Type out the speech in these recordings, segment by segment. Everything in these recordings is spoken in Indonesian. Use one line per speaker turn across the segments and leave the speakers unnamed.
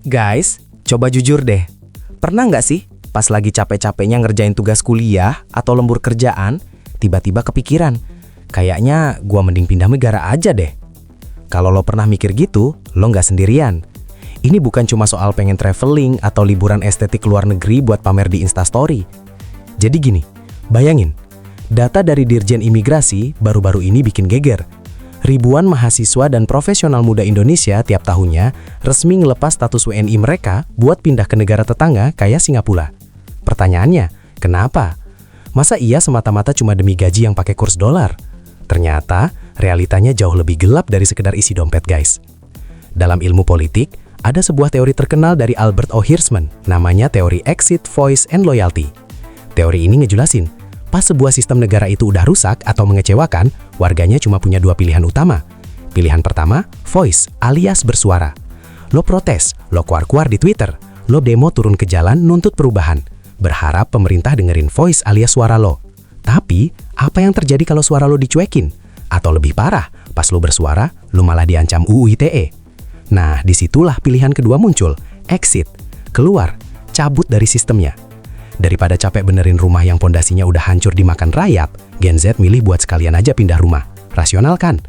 Guys, coba jujur deh. Pernah nggak sih pas lagi capek-capeknya ngerjain tugas kuliah atau lembur kerjaan, tiba-tiba kepikiran, kayaknya gua mending pindah negara aja deh. Kalau lo pernah mikir gitu, lo nggak sendirian. Ini bukan cuma soal pengen traveling atau liburan estetik luar negeri buat pamer di Instastory. Jadi gini, bayangin, data dari Dirjen Imigrasi baru-baru ini bikin geger. Ribuan mahasiswa dan profesional muda Indonesia tiap tahunnya resmi ngelepas status WNI mereka buat pindah ke negara tetangga kayak Singapura. Pertanyaannya, kenapa? Masa iya semata-mata cuma demi gaji yang pakai kurs dolar? Ternyata, realitanya jauh lebih gelap dari sekedar isi dompet, guys. Dalam ilmu politik, ada sebuah teori terkenal dari Albert O. Hirschman, namanya teori Exit, Voice, and Loyalty. Teori ini ngejelasin, pas sebuah sistem negara itu udah rusak atau mengecewakan, warganya cuma punya dua pilihan utama. Pilihan pertama, voice alias bersuara. Lo protes, lo kuar-kuar di Twitter, lo demo turun ke jalan nuntut perubahan, berharap pemerintah dengerin voice alias suara lo. Tapi, apa yang terjadi kalau suara lo dicuekin? Atau lebih parah, pas lo bersuara, lo malah diancam UU ITE. Nah, disitulah pilihan kedua muncul, exit, keluar, cabut dari sistemnya. Daripada capek benerin rumah yang pondasinya udah hancur dimakan rayap, Gen Z milih buat sekalian aja pindah rumah. Rasional kan?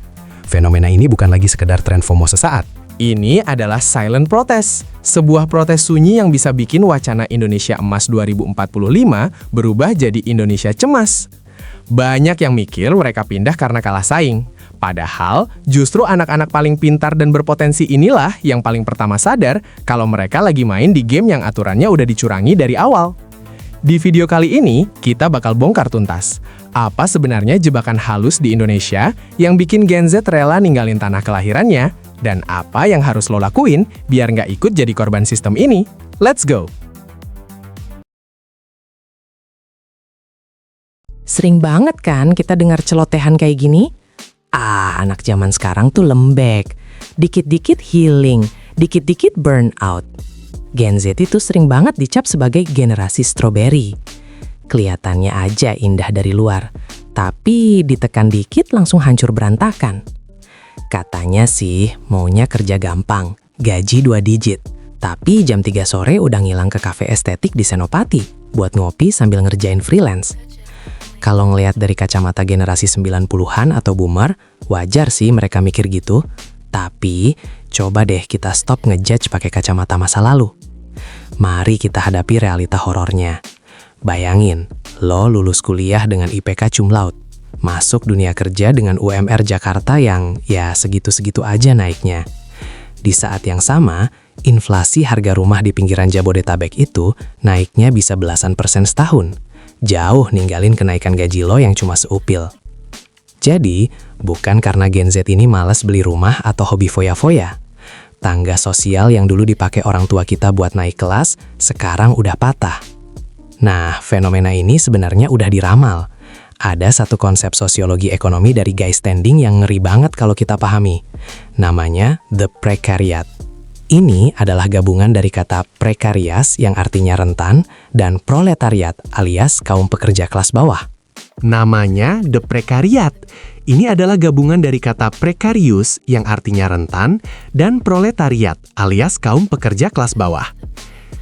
Fenomena ini bukan lagi sekedar tren FOMO sesaat.
Ini adalah silent protest, sebuah protes sunyi yang bisa bikin wacana Indonesia Emas 2045 berubah jadi Indonesia Cemas. Banyak yang mikir mereka pindah karena kalah saing. Padahal, justru anak-anak paling pintar dan berpotensi inilah yang paling pertama sadar kalau mereka lagi main di game yang aturannya udah dicurangi dari awal. Di video kali ini, kita bakal bongkar tuntas. Apa sebenarnya jebakan halus di Indonesia yang bikin Gen Z rela ninggalin tanah kelahirannya? Dan apa yang harus lo lakuin biar nggak ikut jadi korban sistem ini? Let's go!
Sering banget kan kita dengar celotehan kayak gini? Anak zaman sekarang tuh lembek. Dikit-dikit healing, dikit-dikit burnout. Gen Z itu sering banget dicap sebagai generasi strawberry. Kelihatannya aja indah dari luar, tapi ditekan dikit langsung hancur berantakan. Katanya sih maunya kerja gampang, gaji 2 digit. Tapi jam 3 sore udah ngilang ke kafe estetik di Senopati buat ngopi sambil ngerjain freelance. Kalau ngelihat dari kacamata generasi 90-an atau boomer, wajar sih mereka mikir gitu. Tapi, coba deh kita stop ngejudge pakai kacamata masa lalu. Mari kita hadapi realita horornya. Bayangin, lo lulus kuliah dengan IPK cum laude. Masuk dunia kerja dengan UMR Jakarta yang ya segitu-segitu aja naiknya. Di saat yang sama, inflasi harga rumah di pinggiran Jabodetabek itu naiknya bisa belasan persen setahun. Jauh ninggalin kenaikan gaji lo yang cuma seupil. Jadi, bukan karena Gen Z ini malas beli rumah atau hobi foya-foya. Tangga sosial yang dulu dipakai orang tua kita buat naik kelas, sekarang udah patah. Nah, fenomena ini sebenarnya udah diramal. Ada satu konsep sosiologi ekonomi dari Guy Standing yang ngeri banget kalau kita pahami. Namanya The Precariat. Ini adalah gabungan dari kata precarious yang artinya rentan dan proletariat alias kaum pekerja kelas bawah.
Namanya The Precariat. Ini adalah gabungan dari kata precarious yang artinya rentan dan proletariat alias kaum pekerja kelas bawah.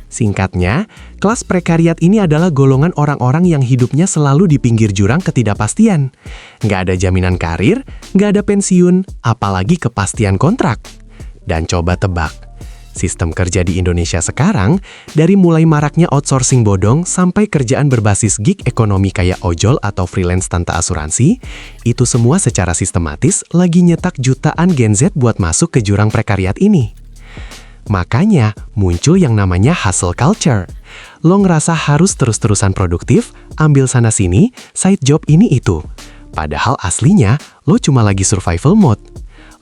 Singkatnya, kelas prekariat ini adalah golongan orang-orang yang hidupnya selalu di pinggir jurang ketidakpastian. Nggak ada jaminan karir, nggak ada pensiun, apalagi kepastian kontrak. Dan coba tebak, sistem kerja di Indonesia sekarang, dari mulai maraknya outsourcing bodong sampai kerjaan berbasis gig ekonomi kayak ojol atau freelance tanpa asuransi, itu semua secara sistematis lagi nyetak jutaan Gen Z buat masuk ke jurang prekariat ini. Makanya muncul yang namanya hustle culture. Lo ngerasa harus terus-terusan produktif, ambil sana-sini, side job ini itu. Padahal aslinya lo cuma lagi survival mode.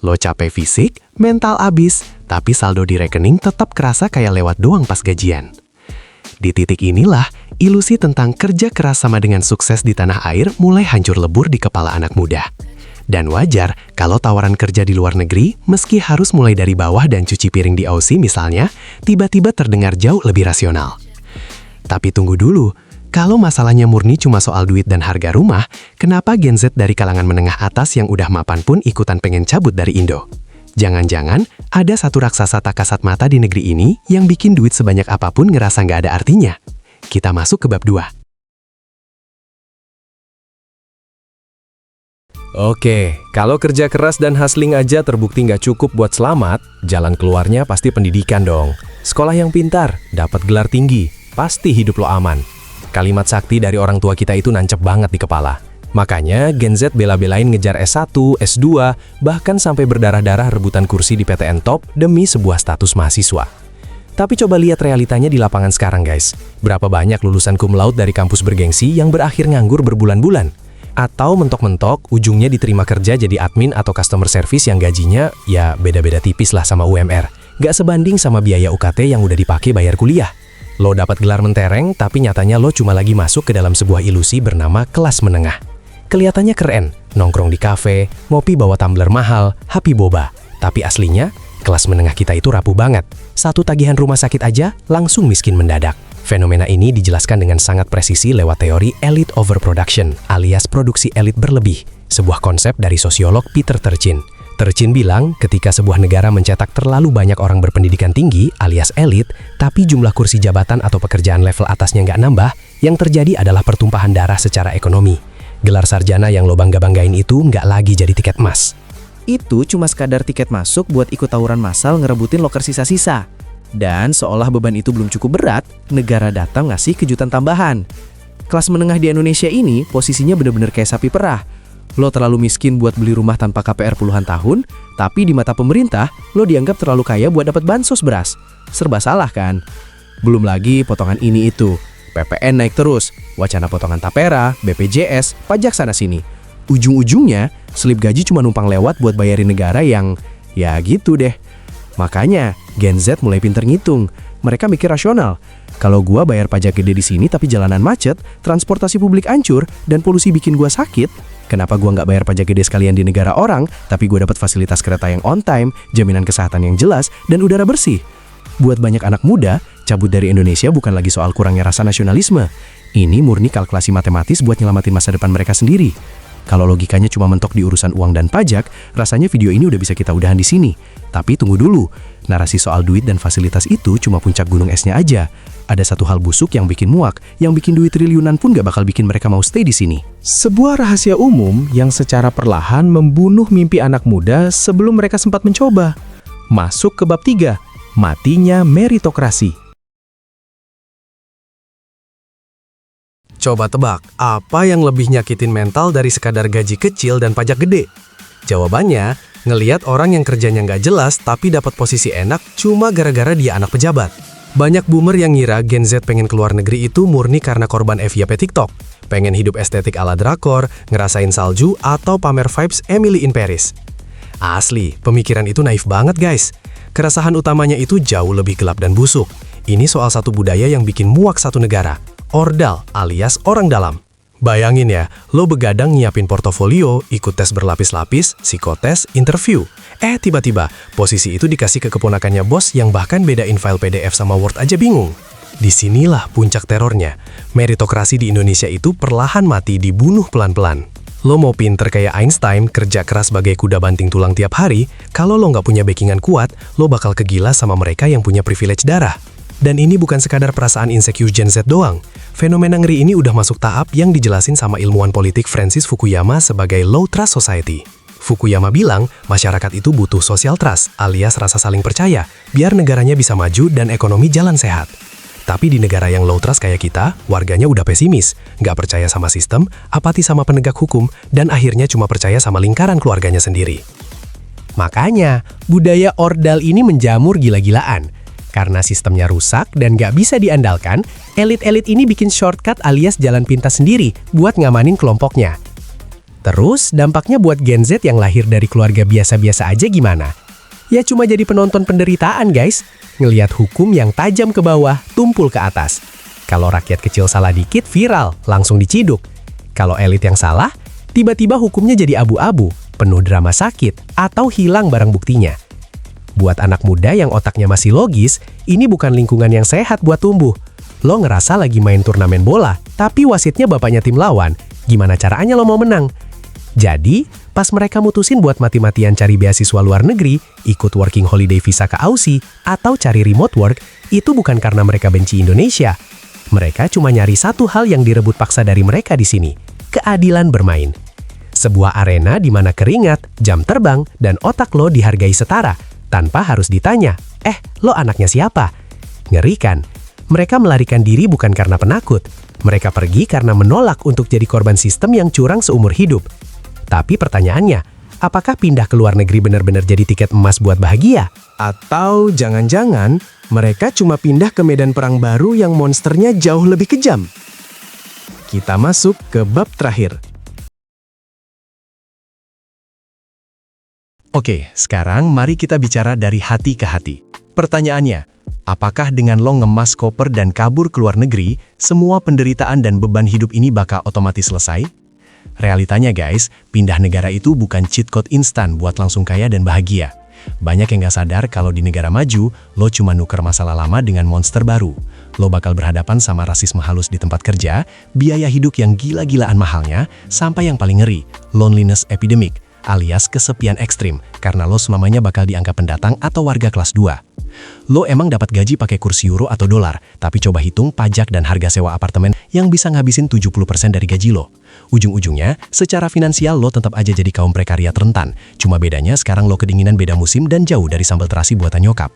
Lo capek fisik, mental abis, tapi saldo di rekening tetap kerasa kayak lewat doang pas gajian. Di titik inilah, ilusi tentang kerja keras sama dengan sukses di tanah air mulai hancur lebur di kepala anak muda. Dan wajar kalau tawaran kerja di luar negeri, meski harus mulai dari bawah dan cuci piring di Aussie misalnya, tiba-tiba terdengar jauh lebih rasional. Tapi tunggu dulu, kalau masalahnya murni cuma soal duit dan harga rumah, kenapa Gen Z dari kalangan menengah atas yang udah mapan pun ikutan pengen cabut dari Indo? Jangan-jangan ada satu raksasa tak kasat mata di negeri ini yang bikin duit sebanyak apapun ngerasa nggak ada artinya. Kita masuk ke bab 2.
Oke, kalau kerja keras dan hustling aja terbukti nggak cukup buat selamat, jalan keluarnya pasti pendidikan dong. Sekolah yang pintar, dapat gelar tinggi, pasti hidup lo aman. Kalimat sakti dari orang tua kita itu nancep banget di kepala. Makanya Gen Z bela-belain ngejar S1, S2, bahkan sampai berdarah-darah rebutan kursi di PTN Top demi sebuah status mahasiswa. Tapi coba lihat realitanya di lapangan sekarang guys. Berapa banyak lulusan cum laude dari kampus bergengsi yang berakhir nganggur berbulan-bulan? Atau mentok-mentok ujungnya diterima kerja jadi admin atau customer service yang gajinya ya beda-beda tipis lah sama UMR. Gak sebanding sama biaya UKT yang udah dipakai bayar kuliah. Lo dapat gelar mentereng, tapi nyatanya lo cuma lagi masuk ke dalam sebuah ilusi bernama kelas menengah. Kelihatannya keren, nongkrong di kafe, ngopi bawa tumbler mahal, happy boba. Tapi aslinya, kelas menengah kita itu rapuh banget. Satu tagihan rumah sakit aja langsung miskin mendadak. Fenomena ini dijelaskan dengan sangat presisi lewat teori elite overproduction, alias produksi elit berlebih, sebuah konsep dari sosiolog Peter Turchin. Turchin bilang, ketika sebuah negara mencetak terlalu banyak orang berpendidikan tinggi, alias elit, tapi jumlah kursi jabatan atau pekerjaan level atasnya nggak nambah, yang terjadi adalah pertumpahan darah secara ekonomi. Gelar sarjana yang lo bangga-banggain itu nggak lagi jadi tiket emas.
Itu cuma sekadar tiket masuk buat ikut tawuran massal ngerebutin loker sisa-sisa. Dan seolah beban itu belum cukup berat, negara datang ngasih kejutan tambahan. Kelas menengah di Indonesia ini posisinya bener-bener kayak sapi perah. Lo terlalu miskin buat beli rumah tanpa KPR puluhan tahun, tapi di mata pemerintah, lo dianggap terlalu kaya buat dapat bansos beras. Serba salah kan? Belum lagi potongan ini itu. PPN naik terus, wacana potongan tapera, BPJS, pajak sana-sini. Ujung-ujungnya, selip gaji cuma numpang lewat buat bayarin negara yang ya gitu deh. Makanya, Gen Z mulai pinter ngitung. Mereka mikir rasional. Kalau gua bayar pajak gede di sini tapi jalanan macet, transportasi publik hancur, dan polusi bikin gua sakit, kenapa gua nggak bayar pajak gede sekalian di negara orang, tapi gua dapat fasilitas kereta yang on time, jaminan kesehatan yang jelas, dan udara bersih? Buat banyak anak muda, cabut dari Indonesia bukan lagi soal kurangnya rasa nasionalisme. Ini murni kalkulasi matematis buat nyelamatin masa depan mereka sendiri. Kalau logikanya cuma mentok di urusan uang dan pajak, rasanya video ini udah bisa kita udahan di sini. Tapi tunggu dulu, narasi soal duit dan fasilitas itu cuma puncak gunung esnya aja. Ada satu hal busuk yang bikin muak, yang bikin duit triliunan pun gak bakal bikin mereka mau stay di sini.
Sebuah rahasia umum yang secara perlahan membunuh mimpi anak muda sebelum mereka sempat mencoba. Masuk ke bab 3, matinya meritokrasi.
Coba tebak, apa yang lebih nyakitin mental dari sekadar gaji kecil dan pajak gede? Jawabannya, ngeliat orang yang kerjanya nggak jelas tapi dapat posisi enak cuma gara-gara dia anak pejabat. Banyak boomer yang ngira Gen Z pengen keluar negeri itu murni karena korban FYP TikTok. Pengen hidup estetik ala drakor, ngerasain salju, atau pamer vibes Emily in Paris. Asli, pemikiran itu naif banget guys. Keresahan utamanya itu jauh lebih gelap dan busuk. Ini soal satu budaya yang bikin muak satu negara. Ordal alias orang dalam. Bayangin ya, lo begadang nyiapin portofolio, ikut tes berlapis-lapis, psikotes, interview. Tiba-tiba, posisi itu dikasih ke keponakannya bos yang bahkan bedain file PDF sama Word aja bingung. Disinilah puncak terornya. Meritokrasi di Indonesia itu perlahan mati dibunuh pelan-pelan. Lo mau pinter kayak Einstein, kerja keras sebagai kuda banting tulang tiap hari, kalau lo nggak punya backingan kuat, lo bakal kegila sama mereka yang punya privilege darah. Dan ini bukan sekadar perasaan insecure Gen Z doang. Fenomena ngeri ini udah masuk tahap yang dijelasin sama ilmuwan politik Francis Fukuyama sebagai low trust society. Fukuyama bilang, masyarakat itu butuh social trust, alias rasa saling percaya, biar negaranya bisa maju dan ekonomi jalan sehat. Tapi di negara yang low trust kayak kita, warganya udah pesimis, nggak percaya sama sistem, apati sama penegak hukum, dan akhirnya cuma percaya sama lingkaran keluarganya sendiri. Makanya, budaya ordal ini menjamur gila-gilaan. Karena sistemnya rusak dan nggak bisa diandalkan, elit-elit ini bikin shortcut alias jalan pintas sendiri buat ngamanin kelompoknya. Terus, dampaknya buat Gen Z yang lahir dari keluarga biasa-biasa aja gimana? Ya cuma jadi penonton penderitaan guys, ngelihat hukum yang tajam ke bawah, tumpul ke atas. Kalau rakyat kecil salah dikit, viral, langsung diciduk. Kalau elit yang salah, tiba-tiba hukumnya jadi abu-abu, penuh drama sakit, atau hilang barang buktinya. Buat anak muda yang otaknya masih logis, ini bukan lingkungan yang sehat buat tumbuh. Lo ngerasa lagi main turnamen bola, tapi wasitnya bapaknya tim lawan. Gimana caranya lo mau menang? Jadi, Pas mereka mutusin buat mati-matian cari beasiswa luar negeri, ikut working holiday visa ke Aussie, atau cari remote work, itu bukan karena mereka benci Indonesia. Mereka cuma nyari satu hal yang direbut paksa dari mereka di sini, keadilan bermain. Sebuah arena di mana keringat, jam terbang, dan otak lo dihargai setara, tanpa harus ditanya, lo anaknya siapa? Ngeri kan? Mereka melarikan diri bukan karena penakut. Mereka pergi karena menolak untuk jadi korban sistem yang curang seumur hidup. Tapi pertanyaannya, apakah pindah ke luar negeri benar-benar jadi tiket emas buat bahagia?
Atau jangan-jangan mereka cuma pindah ke medan perang baru yang monsternya jauh lebih kejam? Kita masuk ke bab terakhir. Oke, sekarang mari kita bicara dari hati ke hati. Pertanyaannya, apakah dengan lo ngemas koper dan kabur ke luar negeri, semua penderitaan dan beban hidup ini bakal otomatis selesai? Realitanya guys, pindah negara itu bukan cheat code instan buat langsung kaya dan bahagia. Banyak yang gak sadar kalau di negara maju, lo cuma nuker masalah lama dengan monster baru. Lo bakal berhadapan sama rasisme halus di tempat kerja, biaya hidup yang gila-gilaan mahalnya, sampai yang paling ngeri, loneliness epidemic, alias kesepian ekstrim, karena lo selamanya bakal dianggap pendatang atau warga kelas 2. Lo emang dapat gaji pakai kurs euro atau dolar, tapi coba hitung pajak dan harga sewa apartemen yang bisa ngabisin 70% dari gaji lo. Ujung-ujungnya, secara finansial lo tetap aja jadi kaum prekariat rentan. Cuma bedanya sekarang lo kedinginan beda musim dan jauh dari sambal terasi buatan nyokap.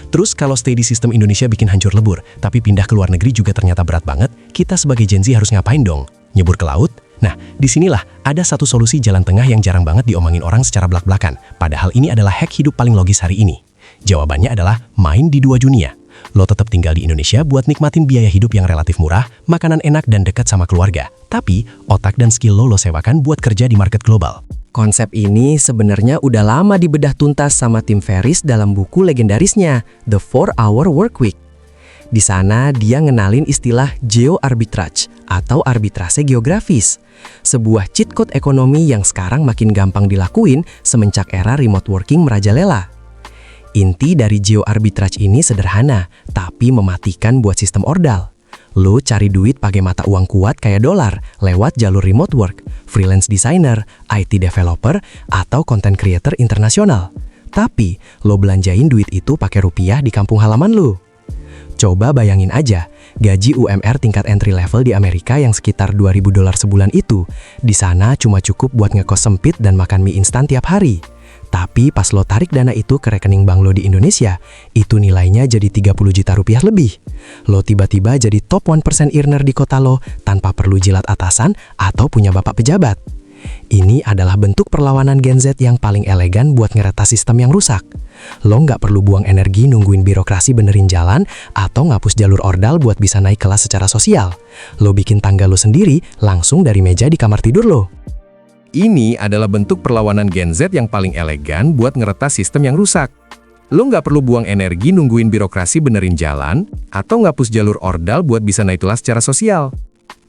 Terus kalau stay di sistem Indonesia bikin hancur lebur, tapi pindah ke luar negeri juga ternyata berat banget, kita sebagai Gen Z harus ngapain dong? Nyebur ke laut? Nah, disinilah ada satu solusi jalan tengah yang jarang banget diomongin orang secara belak-belakan. Padahal ini adalah hack hidup paling logis hari ini. Jawabannya adalah main di dua dunia. Lo tetap tinggal di Indonesia buat nikmatin biaya hidup yang relatif murah, makanan enak dan dekat sama keluarga. Tapi, otak dan skill lo sewakan buat kerja di market global.
Konsep ini sebenarnya udah lama dibedah tuntas sama Tim Ferriss dalam buku legendarisnya, The 4-Hour Workweek. Di sana dia ngenalin istilah geo-arbitrage atau arbitrase geografis. Sebuah cheat code ekonomi yang sekarang makin gampang dilakuin semenjak era remote working merajalela. Inti dari geo-arbitrage ini sederhana, tapi mematikan buat sistem ordal. Lo cari duit pakai mata uang kuat kayak dolar lewat jalur remote work, freelance designer, IT developer, atau content creator internasional. Tapi, lo belanjain duit itu pakai rupiah di kampung halaman lo. Coba bayangin aja, gaji UMR tingkat entry level di Amerika yang sekitar $2.000 sebulan itu, di sana cuma cukup buat ngekos sempit dan makan mie instan tiap hari. Tapi pas lo tarik dana itu ke rekening bank lo di Indonesia, itu nilainya jadi 30 juta rupiah lebih. Lo tiba-tiba jadi top 1% earner di kota lo tanpa perlu jilat atasan atau punya bapak pejabat. Ini adalah bentuk perlawanan Gen Z yang paling elegan buat ngeretas sistem yang rusak. Lo nggak perlu buang energi nungguin birokrasi benerin jalan atau ngapus jalur ordal buat bisa naik kelas secara sosial. Lo bikin tangga lo sendiri langsung dari meja di kamar tidur lo.
Ini adalah bentuk perlawanan Gen Z yang paling elegan buat ngeretas sistem yang rusak. Lo nggak perlu buang energi nungguin birokrasi benerin jalan, atau ngapus jalur ordal buat bisa naik kelas secara sosial.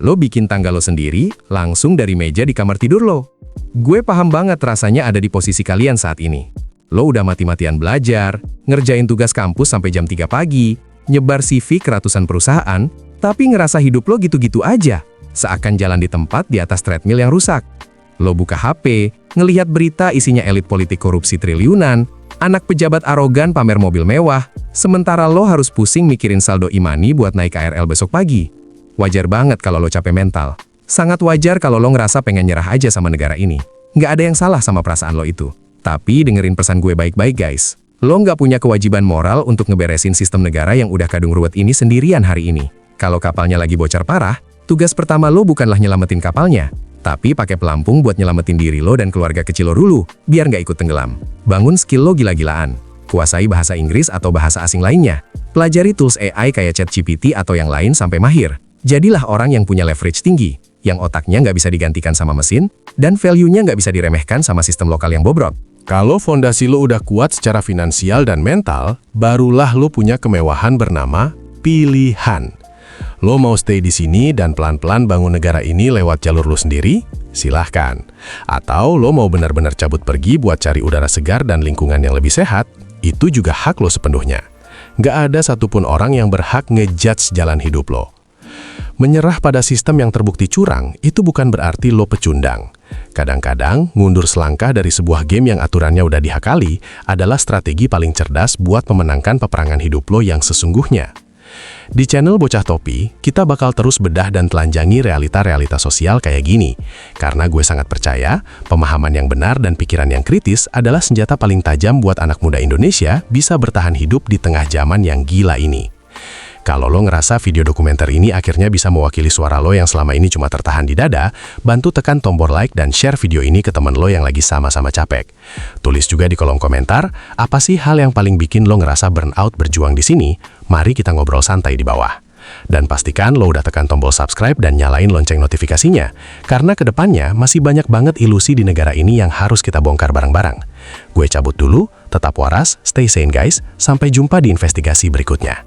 Lo bikin tangga lo sendiri, langsung dari meja di kamar tidur lo. Gue paham banget rasanya ada di posisi kalian saat ini. Lo udah mati-matian belajar, ngerjain tugas kampus sampai jam 3 pagi, nyebar CV ke ratusan perusahaan, tapi ngerasa hidup lo gitu-gitu aja, seakan jalan di tempat di atas treadmill yang rusak. Lo buka HP, ngelihat berita isinya elit politik korupsi triliunan, anak pejabat arogan pamer mobil mewah, sementara lo harus pusing mikirin saldo e-money buat naik KRL besok pagi. Wajar banget kalau lo capek mental. Sangat wajar kalau lo ngerasa pengen nyerah aja sama negara ini. Nggak ada yang salah sama perasaan lo itu. Tapi dengerin pesan gue baik-baik guys. Lo nggak punya kewajiban moral untuk ngeberesin sistem negara yang udah kadung ruwet ini sendirian hari ini. Kalau kapalnya lagi bocor parah, tugas pertama lo bukanlah nyelamatin kapalnya, tapi pakai pelampung buat nyelamatin diri lo dan keluarga kecil lo dulu, biar nggak ikut tenggelam. Bangun skill lo gila-gilaan. Kuasai bahasa Inggris atau bahasa asing lainnya. Pelajari tools AI kayak ChatGPT atau yang lain sampai mahir. Jadilah orang yang punya leverage tinggi, yang otaknya nggak bisa digantikan sama mesin, dan value-nya nggak bisa diremehkan sama sistem lokal yang bobrok.
Kalau fondasi lo udah kuat secara finansial dan mental, barulah lo punya kemewahan bernama pilihan. Lo mau stay di sini dan pelan-pelan bangun negara ini lewat jalur lo sendiri? Silahkan. Atau lo mau benar-benar cabut pergi buat cari udara segar dan lingkungan yang lebih sehat? Itu juga hak lo sepenuhnya. Nggak ada satupun orang yang berhak ngejudge jalan hidup lo. Menyerah pada sistem yang terbukti curang itu bukan berarti lo pecundang. Kadang-kadang, mundur selangkah dari sebuah game yang aturannya udah dihakali adalah strategi paling cerdas buat memenangkan peperangan hidup lo yang sesungguhnya. Di channel Bocah Topi, kita bakal terus bedah dan telanjangi realita-realita sosial kayak gini. Karena gue sangat percaya, pemahaman yang benar dan pikiran yang kritis adalah senjata paling tajam buat anak muda Indonesia bisa bertahan hidup di tengah zaman yang gila ini. Kalau lo ngerasa video dokumenter ini akhirnya bisa mewakili suara lo yang selama ini cuma tertahan di dada, bantu tekan tombol like dan share video ini ke teman lo yang lagi sama-sama capek. Tulis juga di kolom komentar, apa sih hal yang paling bikin lo ngerasa burnout berjuang di sini? Mari kita ngobrol santai di bawah. Dan pastikan lo udah tekan tombol subscribe dan nyalain lonceng notifikasinya, karena kedepannya masih banyak banget ilusi di negara ini yang harus kita bongkar bareng-bareng. Gue cabut dulu, tetap waras, stay sane guys, sampai jumpa di investigasi berikutnya.